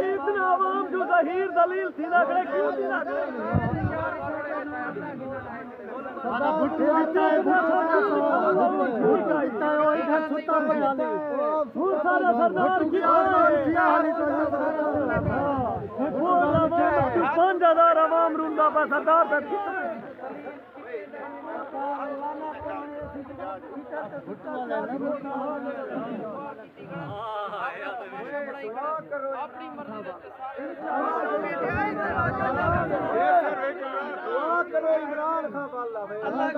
इतना आवाम जो ज़हीर दलील थी ना खड़े क्यों थी ना सारा भुट्टे बिता है भुट्टा बिता है और इधर छुट्टा बना ले फूल सारा सरदार की हाली तो वो आवाम 5000 आवाम रुंदा पर सरदार तक अपनी मर्जी करो इमरान खान वाला अल्लाह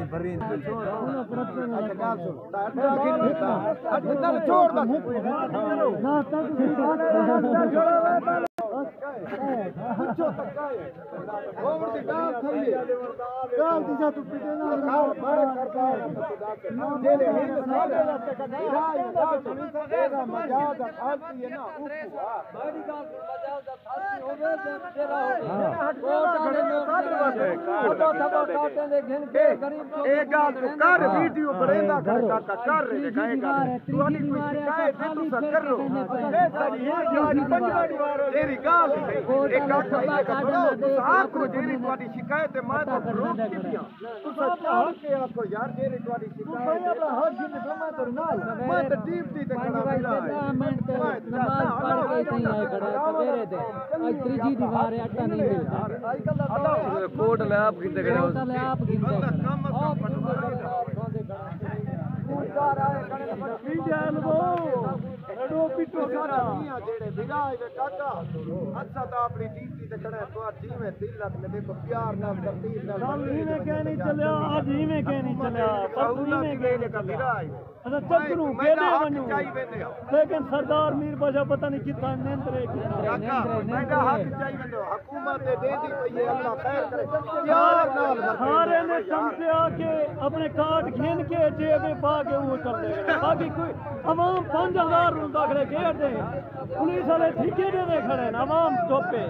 बरीन कर वीडियो बरेंदा कर तू शिकायत तू करो तेरी गाल एक आखो जेरी तुम्हारी शिकायत है मैं तो रोक के दिया तू चाह के आखो यार जेरी तुम्हारी शिकायत है हर दिन मैं तो नाल मैं तो ड्यूटी ते खड़ा मिला है नमाज पढ़ के इतनी आए खड़ा सवेरे दे आज त्रीजी दीवार है अड्डा नहीं मिलता कोट ले आप गिनते खड़े कोट ले आप गिनते अच्छा तो अपनी ड्यूटी ते खड़ा तो जिवें दिल लग में देखो प्यार नाल तरतीब नाल इवें के नहीं चलिया आज इवें के नहीं चलिया पर इवें के का विराज अच्छा चक्रू गेले बनू लेकिन सरदार मीर बाजा पता नहीं कितना नेंद्रे काका मेरा हक चाहिए दो हुकूमत दे दी पई है अल्लाह खैर करे प्यार नाल सारे ने चमचे आके अपने कार्ड घेन के जेब में पा के वो चल दे बाकी कोई आवाम 5000 रुपया खड़े घेर दे पुलिस वाले ठेके दे खड़े आवाम चुप है